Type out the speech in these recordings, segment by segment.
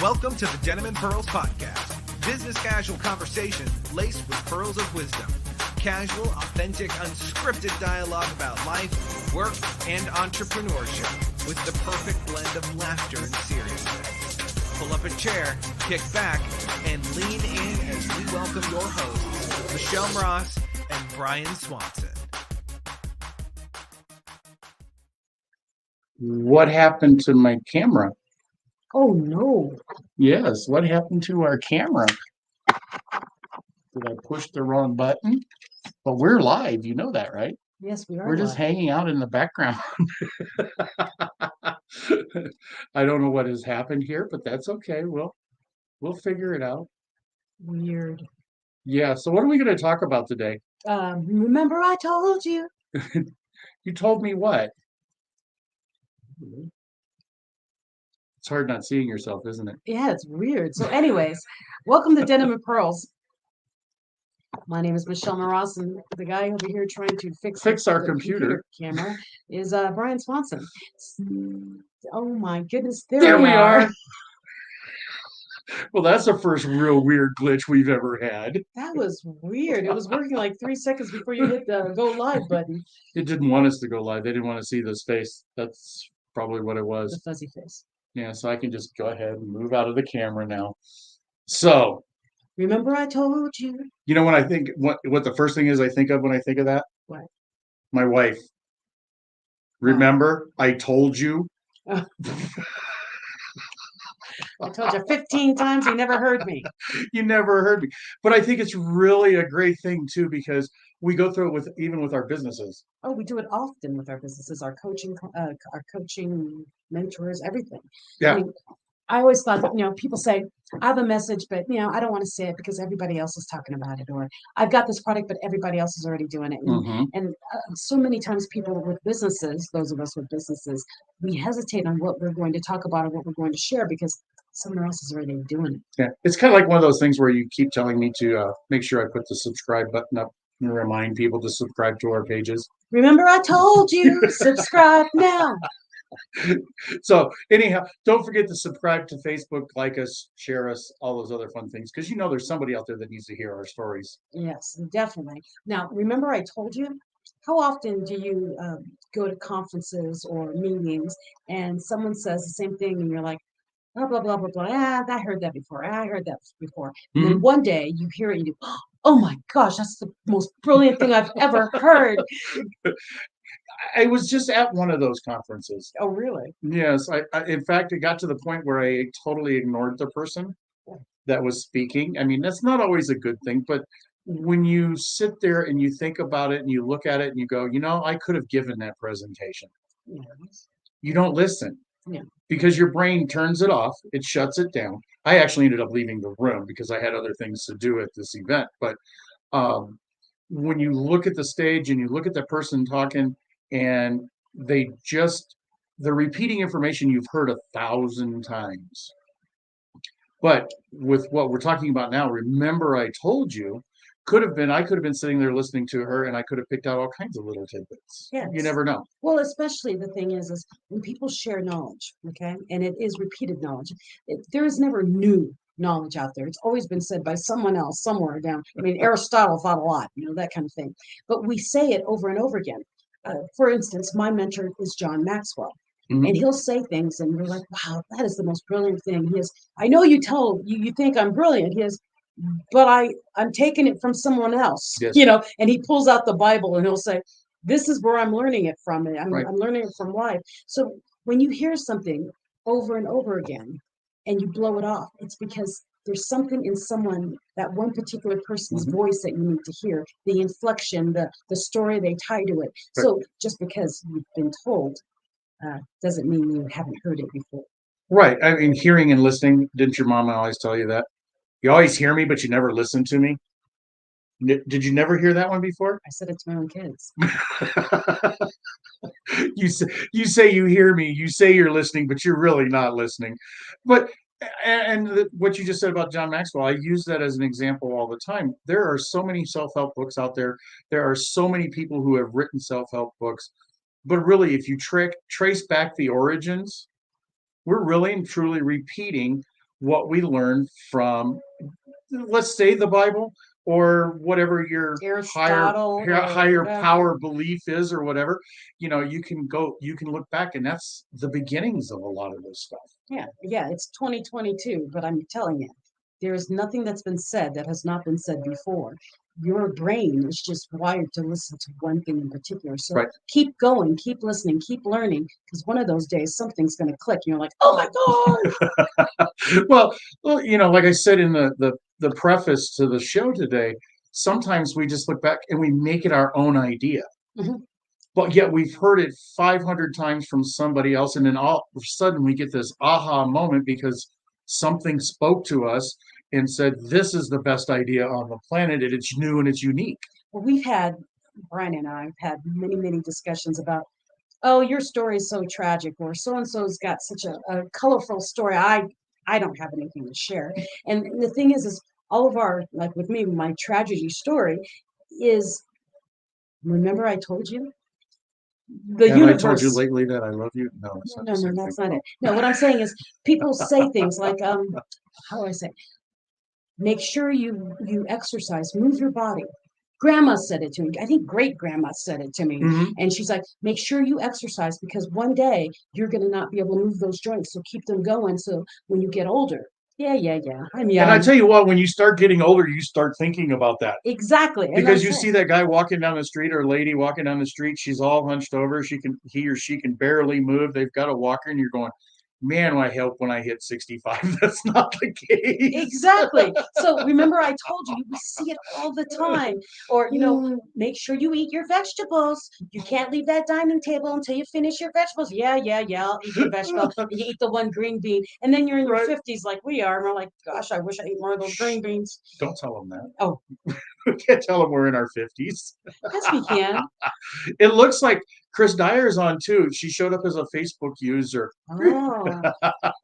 Welcome to the Denim and Pearls podcast. Business casual conversation laced with pearls of wisdom. Casual, authentic, unscripted dialogue about life, work, and entrepreneurship with the perfect blend of laughter and seriousness. Pull up a chair, kick back, and lean in as we welcome your hosts, Michelle Ross and Brian Swanson. What happened to my camera? Oh no. Yes, what happened to our camera? Did I push the wrong button? But we're live, you know that, right? Yes, we are. We're just hanging out in the background. I don't know what has happened here, but that's okay. We'll figure it out. Weird. Yeah, so what are we going to talk about today? Remember I told you. You told me what? It's hard not seeing yourself, isn't it? Yeah, it's weird. So anyways, welcome to Denim and Pearls. My name is Michelle Ross, and the guy over here trying to fix our the computer camera is Brian Swanson. Oh my goodness, there we are. Well, that's the first real weird glitch we've ever had. That was weird. It was working like 3 seconds before you hit the go live button. It didn't want us to go live. They didn't want to see this face. That's probably what it was. The fuzzy face. Yeah, so I can just go ahead and move out of the camera now. So, remember I told you. You know when I think what the first thing is I think of when I think of that? What? My wife. Remember, I told you. I told you 15 times, you never heard me. You never heard me. But I think it's really a great thing too, because we go through it even with our businesses. Oh, we do it often with our businesses, our coaching mentors, everything. Yeah. I mean, I always thought that, people say, I have a message, but, I don't want to say it because everybody else is talking about it. Or I've got this product, but everybody else is already doing it. And so many times people with businesses, those of us with businesses, we hesitate on what we're going to talk about or what we're going to share because someone else is already doing it. Yeah. It's kind of like one of those things where you keep telling me to make sure I put the subscribe button up and remind people to subscribe to our pages. Remember, I told you, subscribe now. So anyhow, don't forget to subscribe to Facebook, like us, share us, all those other fun things, because there's somebody out there that needs to hear our stories. Yes, definitely. Now, remember I told you, how often do you go to conferences or meetings and someone says the same thing and you're like, blah, blah, blah, blah, blah. I heard that before. I heard that before. And then one day you hear it and you do, oh my gosh, that's the most brilliant thing I've ever heard. I was just at one of those conferences. Oh, really? Yes. I in fact, it got to the point where I totally ignored the person that was speaking. I mean, that's not always a good thing, but when you sit there and you think about it and you look at it and you go, I could have given that presentation. Yes. You don't listen. Yeah. Because your brain turns it off. It shuts it down. I actually ended up leaving the room because I had other things to do at this event. But when you look at the stage and you look at the person talking, and they're repeating information you've heard 1,000 times. But with what we're talking about now, remember I told you, I could have been sitting there listening to her and I could have picked out all kinds of little tidbits. Yes. You never know. Well, especially the thing is when people share knowledge, okay, and it is repeated knowledge, there is never new knowledge out there. It's always been said by someone else somewhere down. I mean, Aristotle thought a lot, that kind of thing. But we say it over and over again. For instance, my mentor is John Maxwell, and he'll say things, and we're like, "Wow, that is the most brilliant thing." He is. I know you think I'm brilliant. He is, but I'm taking it from someone else. Yes. And he pulls out the Bible, and he'll say, "This is where I'm learning it from. I'm learning it from life." So when you hear something over and over again, and you blow it off, it's because there's something in that one particular person's voice that you need to hear, the inflection, the story they tie to it. Right. So just because you've been told doesn't mean you haven't heard it before. Right. I mean, hearing and listening, didn't your mama always tell you that? You always hear me, but you never listen to me. Did you never hear that one before? I said it to my own kids. You say you hear me, you say you're listening, but you're really not listening. But what you just said about John Maxwell, I use that as an example all the time. There are so many self-help books out there. There are so many people who have written self-help books. But really, if you trace back the origins, we're really and truly repeating what we learn from, let's say, the Bible, or whatever your Aristotle or higher whatever. power belief is, or whatever. You can look back, and that's the beginnings of a lot of this stuff. Yeah, it's 2022, but I'm telling you, there is nothing that's been said that has not been said before. Your brain is just wired to listen to one thing in particular. So Right. keep going, keep listening, keep learning, because one of those days something's going to click. And you're like, oh my God. well, like I said in the preface to the show today, sometimes we just look back and we make it our own idea. Mhm. But yet we've heard it 500 times from somebody else, and then all of a sudden we get this aha moment because something spoke to us and said, this is the best idea on the planet, and it's new and it's unique. Well, Brian and I have had many discussions about, oh, your story is so tragic, or so and so's got such a colorful story. I don't have anything to share. And the thing is all of our, like with me, my tragedy story is, remember I told you? The Have I told you universe. lately that I love you? No, it's not the No, same that's thing. not it. No, what I'm saying is people say things like, how do I say? Make sure you exercise, move your body. Grandma said it to me. I think great grandma said it to me. Mhm. And she's like, make sure you exercise because one day you're going to not be able to move those joints. So keep them going. So when you get older, yeah. I'm young. And I tell you what, when you start getting older, you start thinking about that. Exactly. Because you see that guy walking down the street, or lady walking down the street, she's all hunched over. He or she can barely move. They've got a walker, and you're going, man, I hope when I hit 65, that's not the case. Exactly. So remember, I told you, we see it all the time. Or, make sure you eat your vegetables. You can't leave that dining table until you finish your vegetables. Yeah, I'll eat your vegetable. And you eat the one green bean. And then you're in your 50s like we are. And we're like, gosh, I wish I ate more of those green beans. Don't tell them that. Oh. We can't tell them we're in our 50s. Yes, we can. It looks like Chris Dyer's on too. She showed up as a Facebook user. Oh.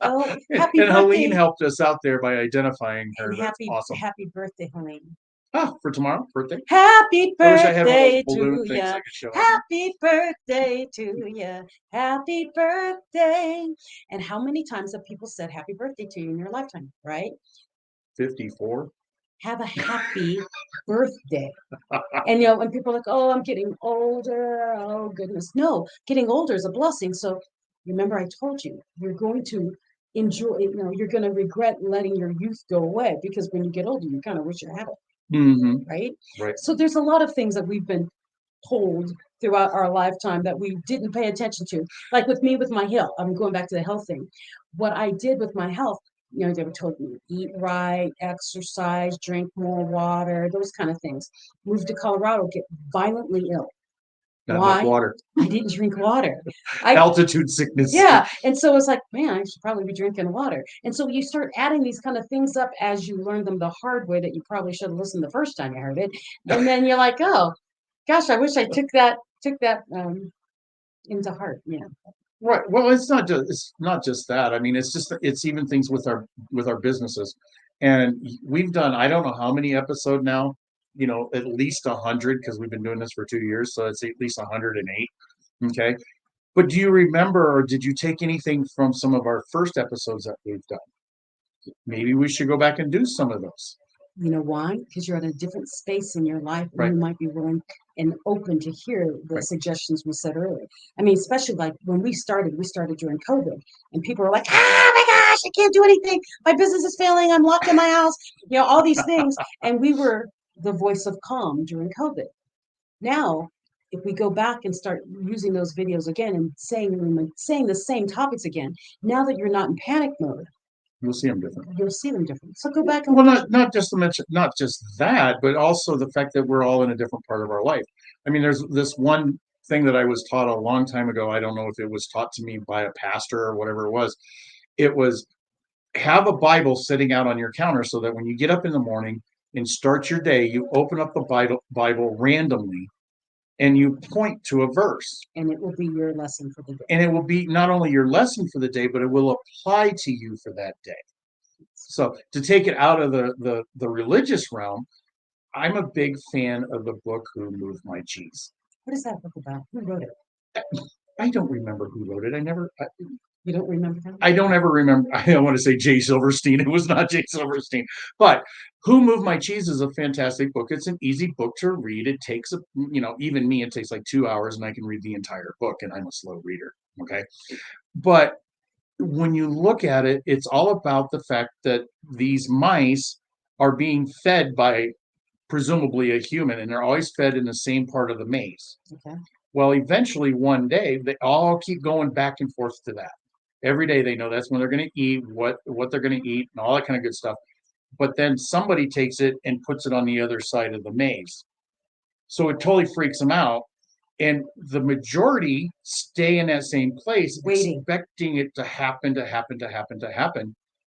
Well, happy and birthday. Helene helped us out there by identifying her. And That's awesome. Happy birthday, Helene. For tomorrow, birthday. Happy I wish I had one of birthday those balloon to things I ya. could show. Happy birthday to ya. Happy birthday. And how many times have people said happy birthday to you in your lifetime, right? 54. Have a happy birthday. And when people are like, oh, I'm getting older. Oh, goodness. No, getting older is a blessing. So remember, I told you, you're going to enjoy, you're going to regret letting your youth go away because when you get older, you kind of wish you had it. Mm-hmm. Right? Right. So there's a lot of things that we've been told throughout our lifetime that we didn't pay attention to. Like with me, with my health, I'm going back to the health thing. What I did with my health, they were told me eat right, exercise, drink more water, those kind of things. Moved to Colorado, get violently ill. Not Why? enough water. I didn't drink water. Altitude sickness. Yeah. And so it's like, man, I should probably be drinking water. And so you start adding these kind of things up as you learn them the hard way that you probably should have listened the first time you heard it. And then you're like, oh, gosh, I wish I took that into heart. Yeah. Right. Well, it's not just that. I mean, it's even things with our businesses, and we've done, I don't know how many episodes now. At least 100, because we've been doing this for 2 years, so it's at least 108. Okay. But do you remember, or did you take anything from some of our first episodes that we've done? Maybe we should go back and do some of those. You know why? Because you're at a different space in your life, and Right. you might be willing and open to hear the Right. suggestions we said earlier. I mean, especially like when we started during COVID, and people were like, "Oh my gosh, I can't do anything. My business is failing. I'm locked in my house." All these things, and we were the voice of calm during COVID. Now, if we go back and start using those videos again and saying the same topics again, now that you're not in panic mode, You'll see them different. you'll see them different. So go back and Well, not just to mention, not just that, but also the fact that we're all in a different part of our life. I mean, there's this one thing that I was taught a long time ago. I don't know if it was taught to me by a pastor or whatever it was. It was, have a Bible sitting out on your counter so that when you get up in the morning and start your day, you open up the Bible randomly and you point to a verse. and it will be your lesson for the day. And it will be not only your lesson for the day, but it will apply to you for that day. So to take it out of the religious realm, I'm a big fan of the book Who Moved My Cheese. What is that book about? Who wrote it? I don't remember who wrote it. You don't remember that? I don't ever remember. I don't want to say Jay Silverstein. It was not Jay Silverstein. But Who Moved My Cheese is a fantastic book. It's an easy book to read. It takes, even me, it takes like 2 hours and I can read the entire book, and I'm a slow reader. Okay. But when you look at it, it's all about the fact that these mice are being fed by presumably a human, and they're always fed in the same part of the maze. Okay. Well, eventually one day they all keep going back and forth to that. Every day they know that's when they're going to eat, what they're going to eat, and all that kind of good stuff. But then somebody takes it and puts it on the other side of the maze. So it totally freaks them out. And the majority stay in that same place, Waiting. expecting it to happen.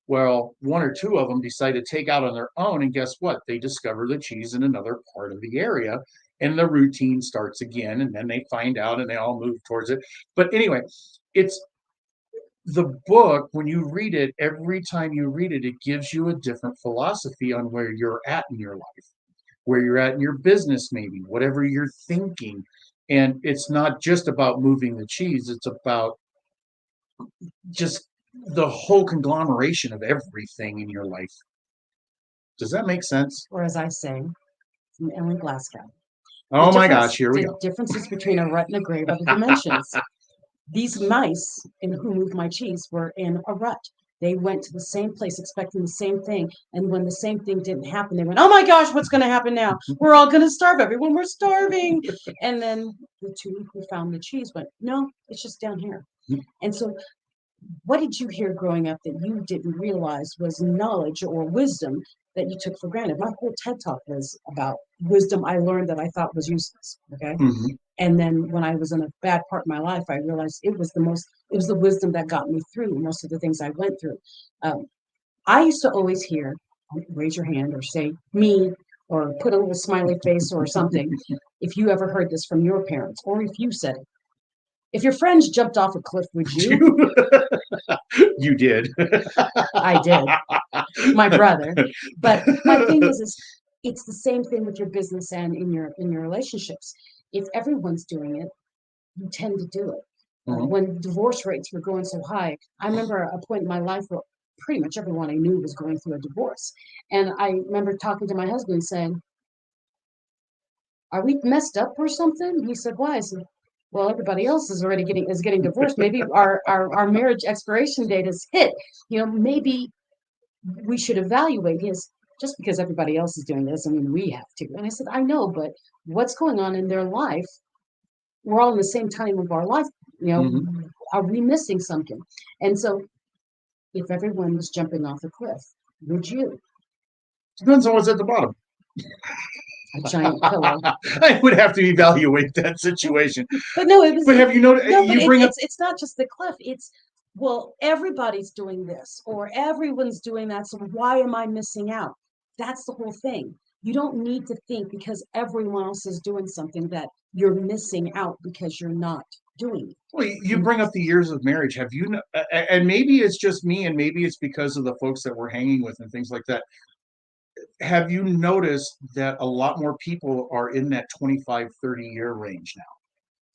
Well, one or two of them decide to take out on their own, and guess what? They discover the cheese in another part of the area, and the routine starts again, and then they find out and they all move towards it. But anyway, it's the book, when you read it, every time you read it, it gives you a different philosophy on where you're at in your life, where you're at in your business, maybe, whatever you're thinking. And it's not just about moving the cheese, it's about just the whole conglomeration of everything in your life. Does that make sense? Or as I say, from Ellen Glasgow. Oh my gosh, here we The go. differences between a rut and a grave are the dimensions. These mice in Who Moved My Cheese were in a rut. They went to the same place expecting the same thing. And when the same thing didn't happen, they went, oh my gosh, what's going to happen now? We're all going to starve. Everyone, we're starving. And then the two who found the cheese went, no, it's just down here. And so what did you hear growing up that you didn't realize was knowledge or wisdom that you took for granted? My whole TED Talk was about wisdom I learned that I thought was useless. Okay. Mm-hmm. And then when I was in a bad part of my life, I realized it was the wisdom that got me through most of the things I went through. I used to always hear, raise your hand or say me, or put a little smiley face or something, if you ever heard this from your parents, or if you said it. If your friends jumped off a cliff, would you? You did. I did. My brother. But my thing is it's the same thing with your business and in your relationships. If everyone's doing it, you tend to do it. Mhm. When divorce rates were going so high, I remember a point in my life where pretty much everyone I knew was going through a divorce. And I remember talking to my husband saying, are we messed up or something? He said, why? I said, well, everybody else is already getting divorced. Maybe our marriage expiration date is hit. Maybe we should evaluate his, just because everybody else is doing this, I mean, we have to. And I said, I know, but what's going on in their life? We're all in the same time of our life. Mhm. Are we missing something? And so if everyone was jumping off a cliff, would you? Depends on what's at the bottom. A giant pillow. I would have to evaluate that situation. But no, it was. But have you noticed? No, but You bring up. it's not just the cliff. It's, well, everybody's doing this or everyone's doing that. So why am I missing out? That's the whole thing. You don't need to think because everyone else is doing something that you're missing out because you're not doing it. Well, you bring up the years of marriage. Have you? And maybe it's just me, and maybe it's because of the folks that we're hanging with and things like that. Have you noticed that a lot more people are in that 25, 30-year range now?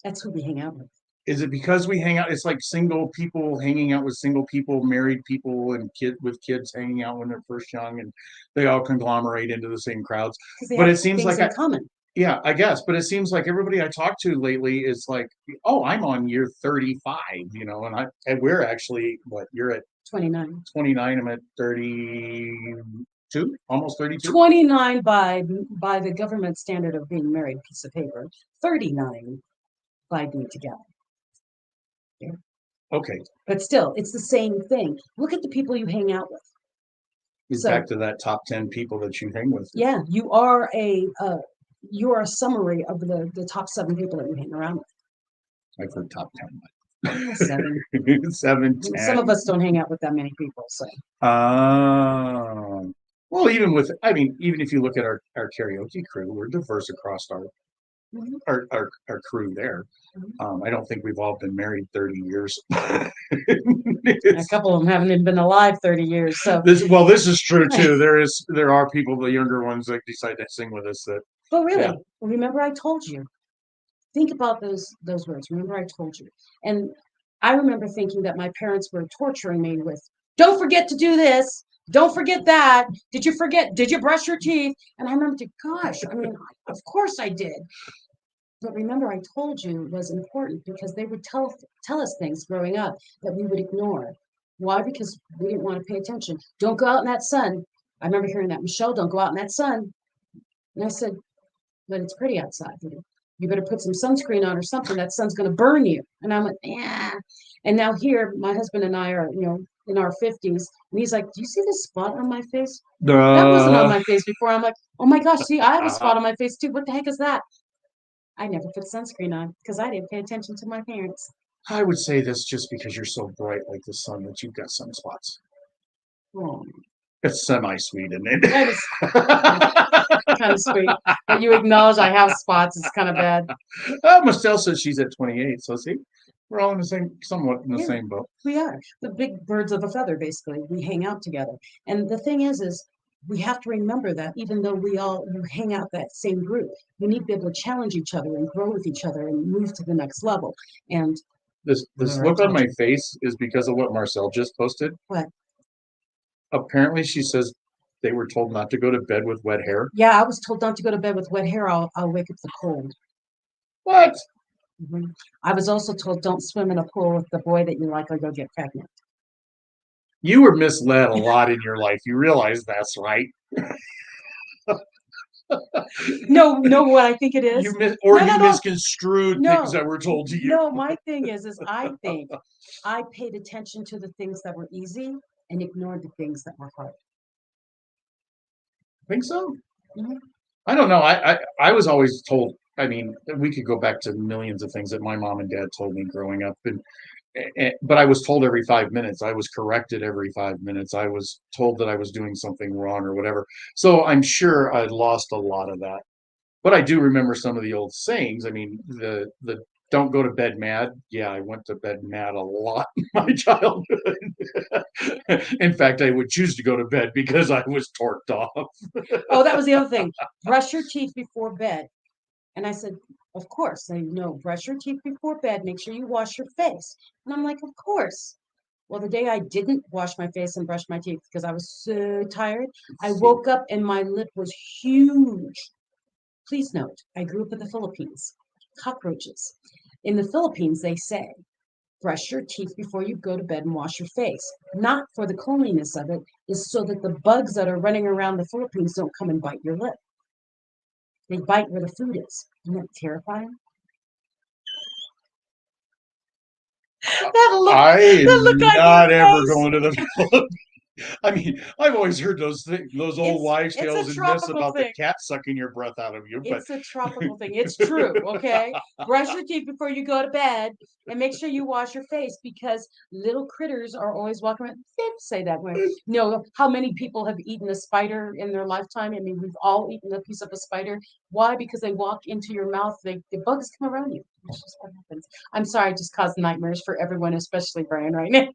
That's who we hang out with. Is it because we hang out? It's like single people hanging out with single people, married people, and kids hanging out when they're first young, and they all conglomerate into the same crowds. But it seems like in common. Yeah, I guess. But it seems like everybody I talk to lately is like, oh, I'm on year 35, and we're actually, what, you're at 29. 29, I'm at 32, almost 32. 29 by the government standard of being married, piece of paper. 39 by being together. Yeah. Okay. But still, it's the same thing. Look at the people you hang out with. It's back to that top 10 people that you hang with. Yeah, you are a summary of the top 7 people that you hang around with. I've heard top 10. 7. 7, 10. Some of us don't hang out with that many people, so. Well, even if you look at our karaoke crew, we're diverse across our crew there. Mm-hmm. I don't think we've all been married 30 years. A couple of them haven't even been alive 30 years. So this is true too. There are people, the younger ones, that decide to sing with us. But really, remember I told you. Think about those words. Remember I told you. And I remember thinking that my parents were torturing me with, don't forget to do this. Don't forget that. Did you forget? Did you brush your teeth? And I remember, gosh, I mean, of course I did. But remember, I told you was important because they would tell us things growing up that we would ignore. Why? Because we didn't want to pay attention. Don't go out in that sun. I remember hearing that, Michelle, don't go out in that sun. And I said, but it's pretty outside. You better put some sunscreen on or something. That sun's going to burn you. And I'm like, yeah. And now here, my husband and I are, in our 50s. And he's like, do you see this spot on my face? That wasn't on my face before. I'm like, oh my gosh, see, I have a spot on my face too. What the heck is that? I never put sunscreen on because I didn't pay attention to my parents. I would say this just because you're so bright like the sun that you've got sunspots. Oh, It's semi-sweet, isn't it? that is kind of sweet. But you acknowledge I have spots. It's kind of bad. Michelle says she's at 28, so see, we're all in the same, somewhat in the Yeah. same boat. We are the big birds of a feather, basically. We hang out together. And the thing is we have to remember that even though you hang out that same group, we need to be able to challenge each other and grow with each other and move to the next level. And This look on my face is because of what Marcel just posted. what? Apparently, she says they were told not to go to bed with wet hair. Yeah, I was told not to go to bed with wet hair. I'll wake up the cold. What? Mhm. I was also told don't swim in a pool with the boy that you like or you'll get pregnant. You were misled a lot in your life. You realize that's right. No, what I think it is. You No. misconstrued No. things that were told to you. No, my thing is I think I paid attention to the things that were easy and ignored the things that were hard. Think so? Mhm. I don't know. I was always told. I mean, we could go back to millions of things that my mom and dad told me growing up, but I was told every 5 minutes. I was corrected every 5 minutes. I was told that I was doing something wrong or whatever. So I'm sure I lost a lot of that. But I do remember some of the old sayings. I mean, the don't go to bed mad. Yeah, I went to bed mad a lot in my childhood. In fact, I would choose to go to bed because I was torqued off. Oh, that was the other thing. Brush your teeth before bed. And I said, of course. They know, brush your teeth before bed. Make sure you wash your face. And I'm like, of course. Well, the day I didn't wash my face and brush my teeth because I was so tired, I woke up and my lip was huge. Please note, I grew up in the Philippines. Cockroaches. In the Philippines, they say, brush your teeth before you go to bed and wash your face. Not for the cleanliness of it, is so that the bugs that are running around the Philippines don't come and bite your lip. They bite where the food is. Isn't that terrifying? That look, I am that look on not your ever face. going to the Philippines. I mean, I've always heard those old wives' It's a tales and myths tropical about thing. the cat sucking your breath out of you. But It's a tropical thing. It's true, okay? Brush your teeth before you go to bed and make sure you wash your face because little critters are always walking around. They didn't say that way. How many people have eaten a spider in their lifetime? I mean, we've all eaten a piece of a spider. Why? Because they walk into your mouth. The bugs come around you. That's just what happens. I'm sorry, I just caused nightmares for everyone, especially Brian right now.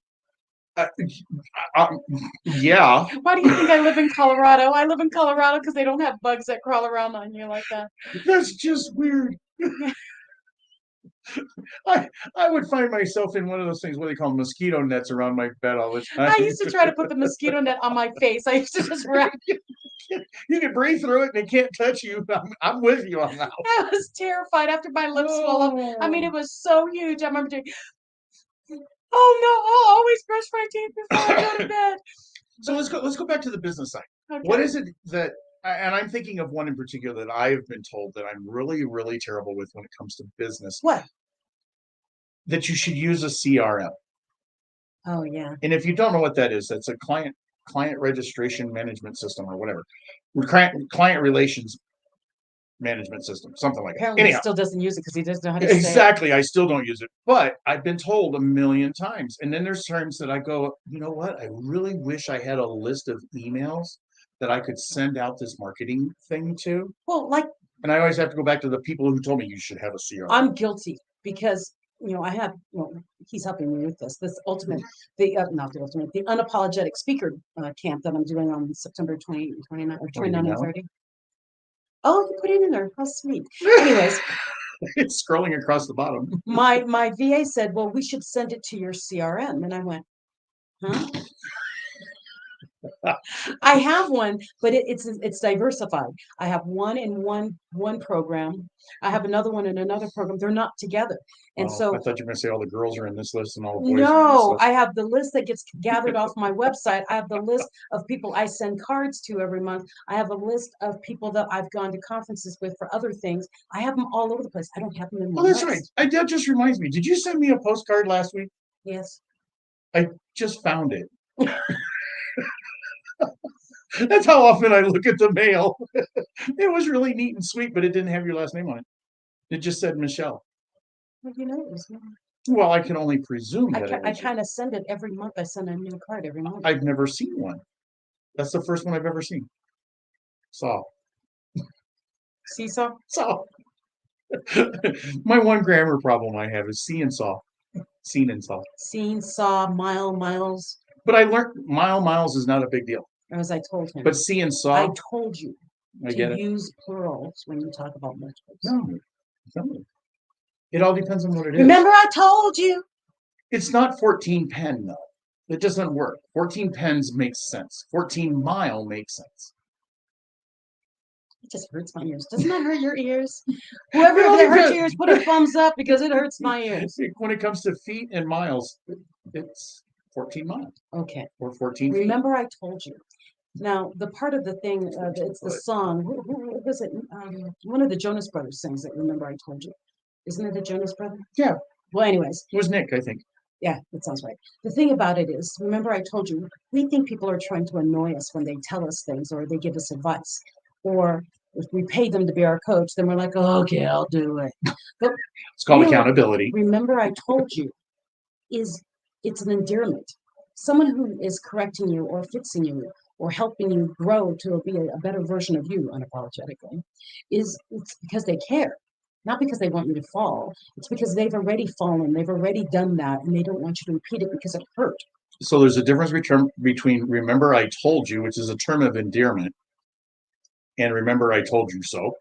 yeah, Why do you think I live in Colorado? I live in Colorado because they don't have bugs that crawl around on you like that. that's just weird. I would find myself in one of those things, what they call mosquito nets around my bed all the time. I used to try to put the mosquito net on my face. I used to just wrap. You can breathe through it and it can't touch you. I'm with you on that. I was terrified after my lips swelled. I mean, it was so huge. I remember doing, oh no, I'll always brush my teeth before I go to bed. So let's go back to the business side. Okay. What is it that, and I'm thinking of one in particular that I have been told that I'm really, really terrible with when it comes to business. What? That you should use a CRM. Oh yeah. And if you don't know what that is, that's a client registration management system or whatever. Client relations management system, something like that. Apparently Anyhow, he still doesn't use it because he doesn't know how to say it. exactly. I still don't use it, but I've been told a million times. And then there's times that I go, you know what? I really wish I had a list of emails that I could send out this marketing thing to. Well, like And I always have to go back to the people who told me you should have a CRM. I'm guilty because I have he's helping me with this ultimate not the ultimate, the unapologetic speaker camp that I'm doing on September 29 or 29 and 30. Oh, you put it in there. How sweet. Anyways, It's scrolling across the bottom. My VA said, well, we should send it to your CRM. And I went, huh? I have one, but it's diversified. I have one in one program. I have another one in another program. They're not together. And so I thought you were going to say all the girls are in this list and all the boys are in this no, list. I have the list that gets gathered off my website. I have the list of people I send cards to every month. I have a list of people that I've gone to conferences with for other things. I have them all over the place. I don't have them in Oh, one that's list. right. That just reminds me. Did you send me a postcard last week? Yes. I just found it. That's how often I look at the mail. It was really neat and sweet, but it didn't have your last name on it. It just said Michelle. Well, you know, it was mine. Well, I can only presume that it I was. kind of send it every month. I send a new card every month. I've never seen one. That's the first one I've ever seen. Saw. Seesaw? Saw. My one grammar problem I have is see and saw. Seen and saw. Seen, saw, miles. But I learned miles is not a big deal. As I told him. But see and I saw, told you I get to it. use plurals when you talk about multiples. No. It all depends on what it is. Remember, I told you. It's not 14 pen, though. It doesn't work. 14 pens makes sense. 14 mile makes sense. It just hurts my ears. Doesn't that hurt your ears? Whoever that hurts your ears, put a thumbs up because it hurts my ears. When it comes to feet and miles, it's 14 miles. Okay. Or 14 feet. Remember, I told you. Now, the part of the thing, it's the song. Who was it? One of the Jonas Brothers sings it. Remember, I told you. Isn't it the Jonas Brothers? Yeah. Well, anyways. It was Nick, I think. Yeah, that sounds right. The thing about it is, remember I told you, we think people are trying to annoy us when they tell us things or they give us advice. Or if we pay them to be our coach, then we're like, oh, okay, I'll do it. But it's called really, accountability. Remember I told you, it's an endearment. Someone who is correcting you or fixing you or helping you grow to be a better version of you unapologetically, it's because they care. Not because they want you to fall. It's because they've already fallen. They've already done that, and they don't want you to repeat it because it hurt. So there's a difference between remember I told you, which is a term of endearment, and remember I told you so.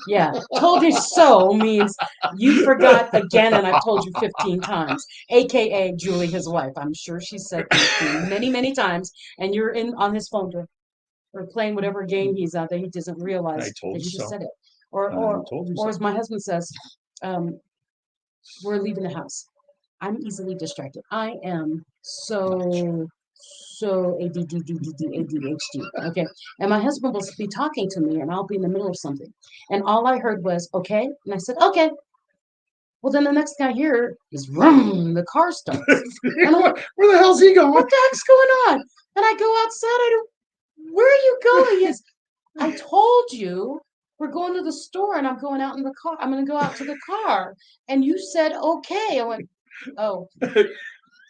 Yeah, told you so means you forgot again, and I've told you 15 times, aka Julie, his wife. I'm sure she said this to you many, many times, and you're on his phone or playing whatever game he's out there. He doesn't realize that you just said it. Or as my husband says, we're leaving the house. I'm easily distracted. I am so ADHD. Okay. And my husband will be talking to me and I'll be in the middle of something. And all I heard was, okay. And I said, okay. Well, then the next thing I hear is, vroom, the car starts. And I'm like, where the hell's he going? What the heck's going on? And I go outside. Where are you going? He is, I told you we're going to the store and I'm going out in the car. I'm going to go out to the car. And you said, okay. I went, oh.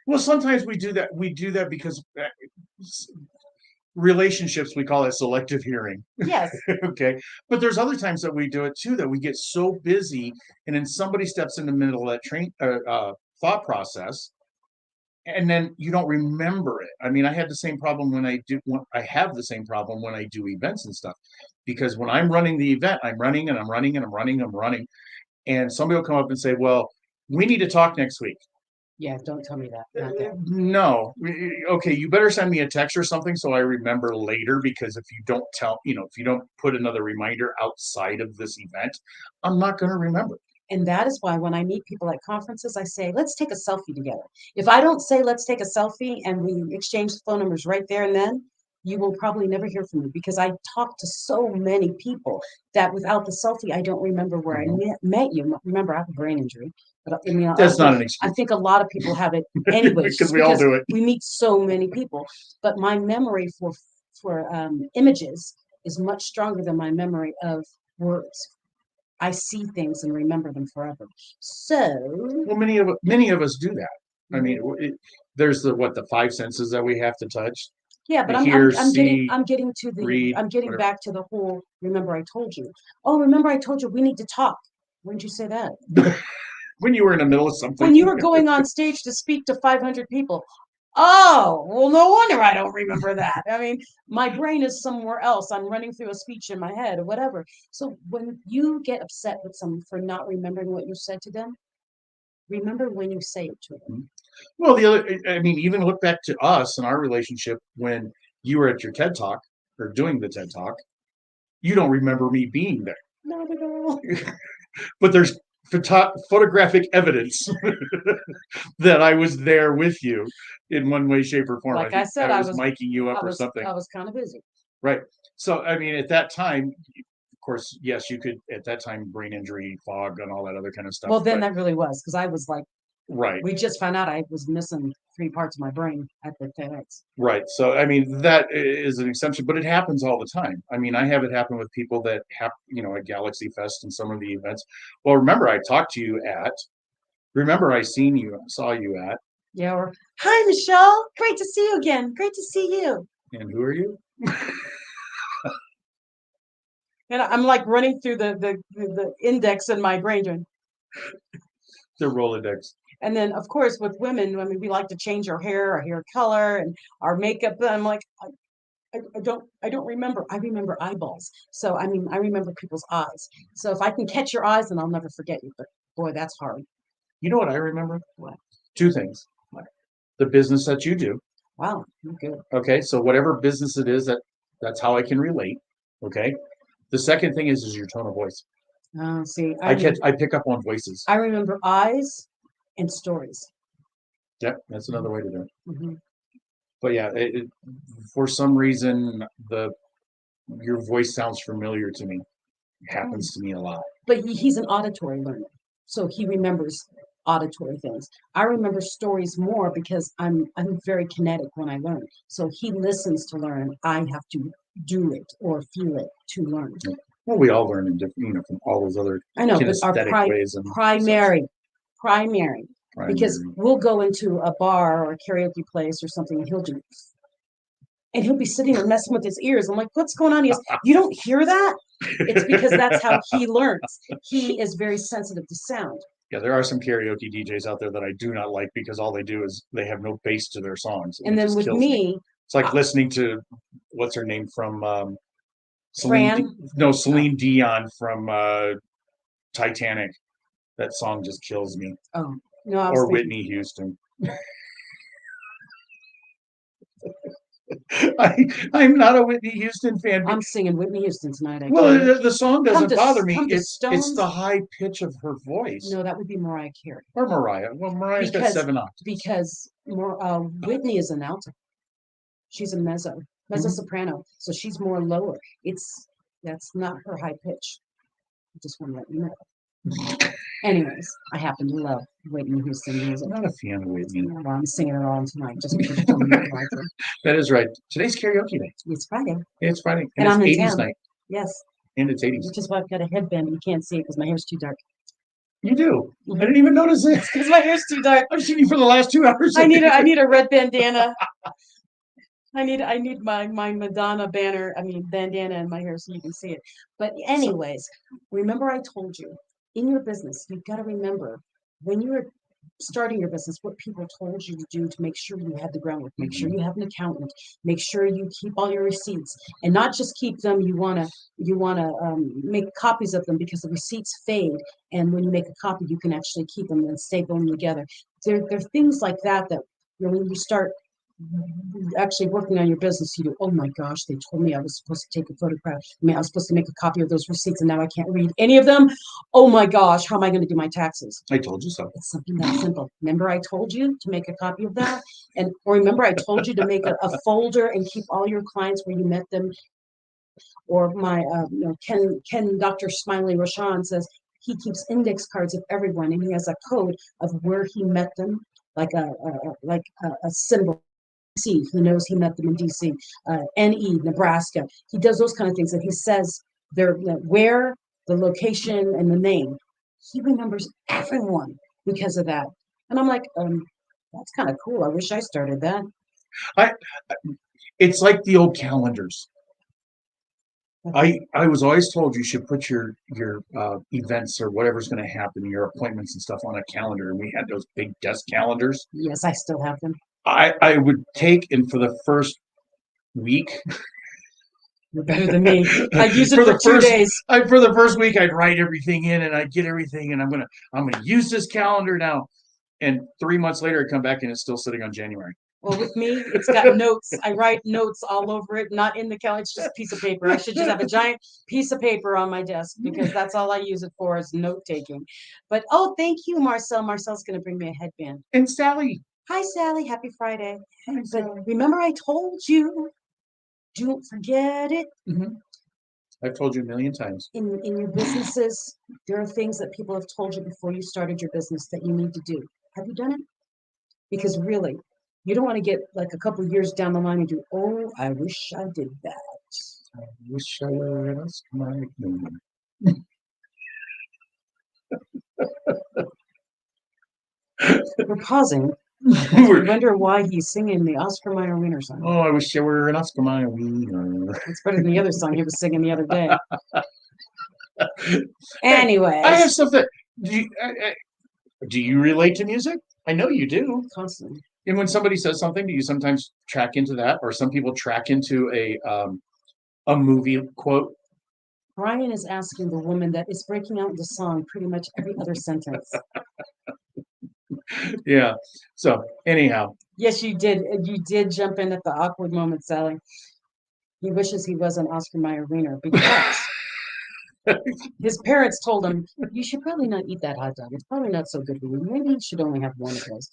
Well, sometimes we do that. We do that because relationships, we call it selective hearing. Yes. Okay. But there's other times that we do it too, that we get so busy and then somebody steps in the middle of that thought process and then you don't remember it. I mean, I had the same problem I have the same problem when I do events and stuff, because when I'm running the event, I'm running. And somebody will come up and say, well, we need to talk next week. Yeah, don't tell me that. Not that. No. Okay, you better send me a text or something so I remember later, because if you don't if you don't put another reminder outside of this event, I'm not going to remember. And that is why when I meet people at conferences, I say, let's take a selfie together. If I don't say, let's take a selfie and we exchange phone numbers right there and then, you will probably never hear from me, because I talk to so many people that without the selfie, I don't remember where I met you. Remember, I have a brain injury. But I mean, that's not an excuse. I think a lot of people have it anyways. Because we all do it. We meet so many people. But my memory for images is much stronger than my memory of words. I see things and remember them forever. So, well, many of us do that. I mean, there's the 5 senses that we have to touch. Yeah, but I'm getting back to the whole. Remember, I told you. Oh, remember, I told you we need to talk. When did you say that? When you were in the middle of something. When you were going on stage to speak to 500 people. Oh, well, no wonder I don't remember that. I mean, my brain is somewhere else. I'm running through a speech in my head or whatever. So when you get upset with someone for not remembering what you said to them, remember when you say it to them. Well, I mean, even look back to us and our relationship when you were at your TED Talk or doing the TED Talk. You don't remember me being there, Not at all. but there's photographic evidence that I was there with you in one way, shape, or form. Like I I think said, I was miking you up or something. I was kind of busy. Right. So, I mean, at that time, of course, yes, you could, at that time, brain injury, fog, and all that other kind of stuff. Well, then but, that really was because I was like, right. we just found out I was missing 3 parts of my brain at the TEDx. Right. So, I mean, that is an exception, but it happens all the time. I mean, I have it happen with people that have, at Galaxy Fest and some of the events. Well, remember, I talked to you remember, saw you at. Yeah. Or, hi, Michelle. Great to see you again. Great to see you. And who are you? And I'm like running through the index in my brain. The Rolodex. And then, of course, with women, I mean, we like to change our hair color, and our makeup. And I'm like, I don't remember. I remember eyeballs. So I mean, I remember people's eyes. So if I can catch your eyes, then I'll never forget you. But boy, that's hard. You know what I remember? What? 2 things. The business that you do. Wow, you're good. Okay, so whatever business it is, that's how I can relate. Okay. The second thing is your tone of voice. See, I pick up on voices. I remember eyes and stories. Yep, that's another way to do it. Mm-hmm. But yeah, for some reason, your voice sounds familiar to me. It happens to me a lot. But he's an auditory learner, so he remembers auditory things. I remember stories more because I'm very kinetic when I learn. So he listens to learn. I have to do it or feel it to learn. Well, we all learn in different, from all those other I know, but our ways and primary, because primary. we'll go into a bar or a karaoke place or something, and he'll be sitting there messing with his ears. I'm like, what's going on? He goes, you don't hear that? It's because that's how he learns. He is very sensitive to sound. Yeah, there are some karaoke DJs out there that I do not like because all they do is they have no bass to their songs. And then with me, it's like listening to what's her name from Celine Dion from Titanic. That song just kills me. Oh no, or Whitney Houston. I'm not a Whitney Houston fan. I'm singing Whitney Houston tonight. Well, the song doesn't bother me. It's the high pitch of her voice. No, that would be Mariah Carey. Or Mariah. Well, Mariah's got 7 octaves. Because Whitney is an alto. She's a mezzo soprano. So she's more lower. That's not her high pitch. I just want to let you know. Anyways, I happen to love Whitney Houston music. I'm not a fan of Whitney. Well, I'm singing it all tonight just because you told me to like it. That is right. Today's karaoke night. It's Friday. It's Friday. And it's I'm in 80s town. night. Yes. And it's 80s. Which is why I've got a headband. You can't see it because my hair's too dark. You do? I didn't even notice it. Because my hair's too dark. I've seen you for the last 2 hours. I need a red bandana. I need my Madonna bandana in my hair so you can see it. But anyways, remember I told you, in your business, you've got to remember when you're starting your business, what people told you to do to make sure you have the groundwork, make sure you have an accountant, make sure you keep all your receipts, and not just keep them. You wanna make copies of them because the receipts fade, and when you make a copy, you can actually keep them and staple them together. There are things like that when you start actually working on your business, you do, oh my gosh, they told me I was supposed to take a photograph. I was supposed to make a copy of those receipts and now I can't read any of them. Oh my gosh, how am I going to do my taxes? I told you so. It's something that simple. Remember I told you to make a copy of that? Or remember I told you to make a folder and keep all your clients where you met them? Or my Ken Dr. Smiley Roshan says he keeps index cards of everyone and he has a code of where he met them, like a symbol. He knows he met them in DC, NE, Nebraska. He does those kind of things, and he says where, the location, and the name. He remembers everyone because of that. And I'm like, that's kind of cool. I wish I started that. It's like the old calendars. I was always told you should put your events or whatever's going to happen, your appointments and stuff on a calendar. And we had those big desk calendars. Yes, I still have them. I would take, and for the first week, You're better than me. I'd use it For for the 2 days. for the first week, I'd write everything in, and I'd get everything, and I'm gonna use this calendar now. And 3 months later, I come back and it's still sitting on January. Well, with me, it's got notes. I write notes all over it, not in the calendar. It's just a piece of paper. I should just have a giant piece of paper on my desk because that's all I use it for is note taking. But oh, thank you, Marcel. Marcel's going to bring me a headband. And Sally, Hi, Sally. Happy Friday. hi, But Sally. remember, I told you, don't forget it. I've told you a million times. In your businesses, there are things that people have told you before you started your business that you need to do. Have you done it? Because really, you don't want to get like a couple years down the line and do, oh, I wish I did that. I wish I were an Eskimo. We're pausing. We wonder why he's singing the Oscar Mayer Wiener song. Oh, I wish I were an Eskimo wiener. It's better than the other song he was singing the other day. Anyways, I have something. Do you relate to music? I know you do. constantly. And when somebody says something, do you sometimes track into that, or some people track into a movie quote? Brian is asking the woman that is breaking out into song pretty much every other sentence. Yeah. So anyhow, Yes, you did. You did jump in at the awkward moment, Sally. He wishes he was an Oscar Mayer Wiener because his parents told him, you should probably not eat that hot dog. It's probably not so good for you. Maybe you should only have one of those.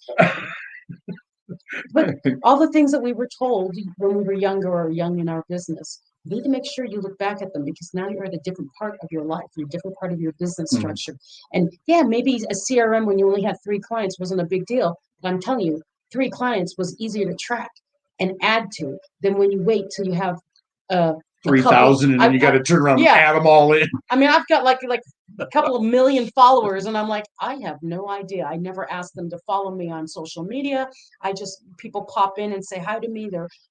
But all the things that we were told when we were younger or young in our business, you need to make sure you look back at them because now you're at a different part of your life, you're a different part of your business Mhm. structure. And yeah, maybe a CRM when you only had 3 clients wasn't a big deal. But I'm telling you, 3 clients was easier to track and add to than when you wait till you have a 3,000, and then you got to turn around and add them all in. I mean, I've got like a couple of million followers, and I'm like, I have no idea. I never asked them to follow me on social media. I just people pop in and say hi to me.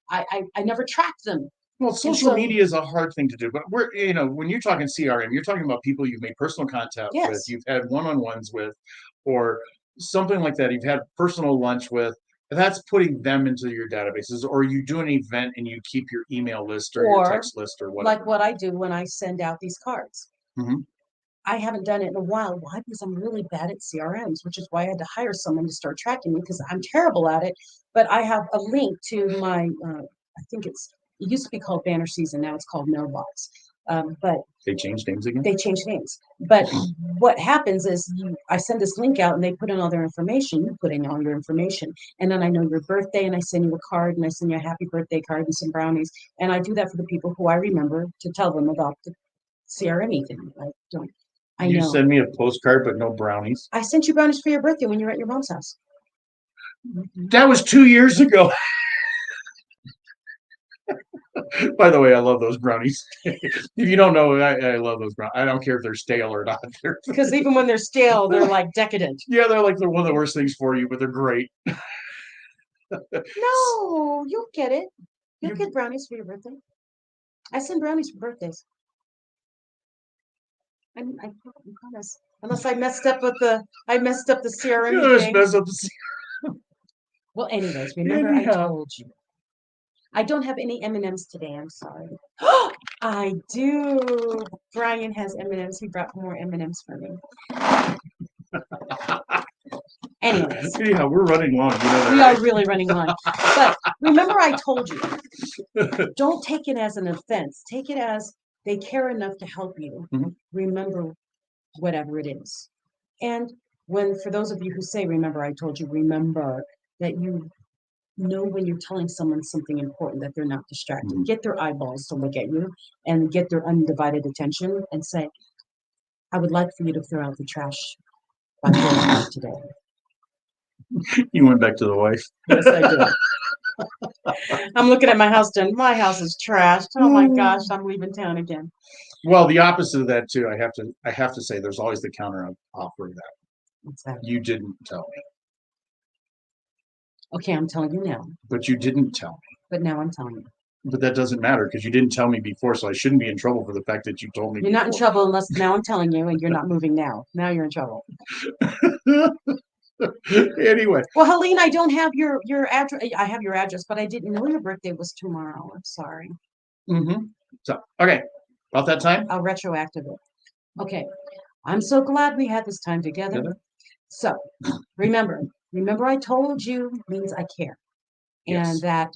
I never track them. Well, social media is a hard thing to do, but when you're talking CRM, you're talking about people you've made personal contact with, Yes. you've had one-on-ones with, or something like that. You've had personal lunch with. That's putting them into your databases, or you do an event and you keep your email list or your text list or whatever. Like what I do when I send out these cards. Mhm. I haven't done it in a while. Why? Because I'm really bad at CRMs, which is why I had to hire someone to start tracking me because I'm terrible at it. But I have a link to my, I think it used to be called Banner Season. Now it's called Mailbox. But They changed names again? they changed names. But what happens is I send this link out and they put in all their information. You put in all your information. And then I know your birthday and I send you a card and I send you a happy birthday card and some brownies. And I do that for the people who I remember to tell them about the CRM thing. I You know. send me a postcard, but no brownies. I sent you brownies for your birthday when you were at your mom's house. That was 2 years ago. By the way, I love those brownies. If you don't know, I love those brownies. I don't care if they're stale or not. Because even when they're stale, they're like decadent. Yeah, they're like one of the worst things for you, but they're great. No, you'll get it. You'll You- get brownies for your birthday. I send brownies for birthdays. I promise. Unless I messed up with the CRM You just thing. mess up the Well, anyways, remember I Anyhow. told you. I don't have any M&Ms today. I'm sorry. I do. Brian has M&Ms. He brought more M&Ms for me. Anyways, Yeah, we're running long. You know that, we right? are really running long. But remember I told you, don't take it as an offense. Take it as they care enough to help you. Mhm. Remember whatever it is. And for those of you who say, remember I told you, remember that you know when you're telling someone something important that they're not distracted. Mhm. Get their eyeballs to look at you and get their undivided attention and say, I would like for you to throw out the trash by 4 o'clock today. You went back to the wife. Yes, I did. I'm looking at my house done. My house is trashed. Oh my gosh, I'm leaving town again. Well, the opposite of that too. I have to say, there's always the counter offer of that. What's that? You didn't tell me, Okay, I'm telling you now. but you didn't tell me. But now I'm telling you. But that doesn't matter because you didn't tell me before, so I shouldn't be in trouble for the fact that you told me. You're not in before. trouble unless now I'm telling you and you're not moving now. Now you're in trouble. Anyway, Well, Helene, I don't have your address. I have your address, but I didn't know your birthday was tomorrow. I'm sorry. so okay, about that time. I'll retroactive it. Okay. I'm so glad we had this time together. Together? So remember I told you means I care. Yes. And that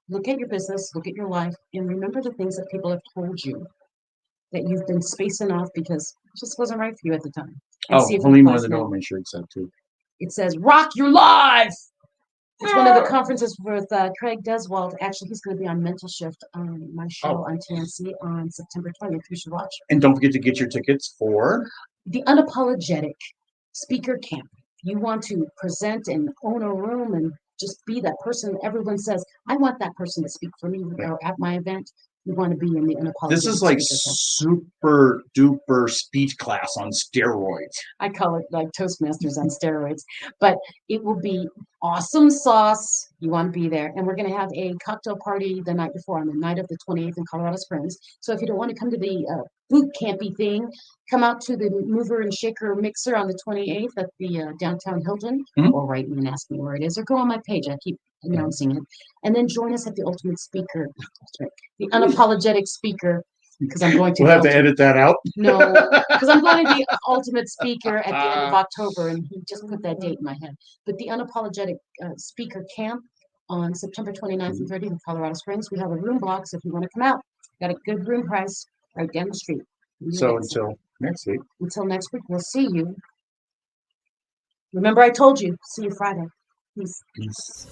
look at your business, look at your life, and remember the things that people have told you that you've been spacing off because it just wasn't right for you at the time. And Oh, see if it Helene applies wanted to know now. what my shirt said too. It says "Rock Your Life." It's one of the conferences with Craig Deswald. Actually, he's going to be on Mental Shift on my show on TNC on September 20th. You should watch. And don't forget to get your tickets for The Unapologetic Speaker Camp. You want to present and own a room and just be that person everyone says, I want that person to speak for me or at my event. You want to be in the Unapologetic this is like Speaker Camp. super duper speech class on steroids. I call it like Toastmasters on steroids, but it will be awesome sauce. You want to be there. And we're going to have a cocktail party the night before on the night of the 28th in Colorado Springs. So if you don't want to come to the boot campy thing, come out to the Mover and Shaker Mixer on the 28th at the downtown Hilton, or write me and ask me where it is, or go on my page. I keep announcing it. And then join us at the Ultimate Speaker, the Unapologetic Speaker, because I'm going to. We'll have to edit that out. No, because I'm going to the Ultimate Speaker at the end of October, and he just put that date in my head. But the Unapologetic Speaker Camp on September 29th and 30th in Colorado Springs. We have a room block, so if you want to come out, got a good room price right down the street. So until next week. Until next week, we'll see you. Remember, I told you. See you Friday. Peace. Peace.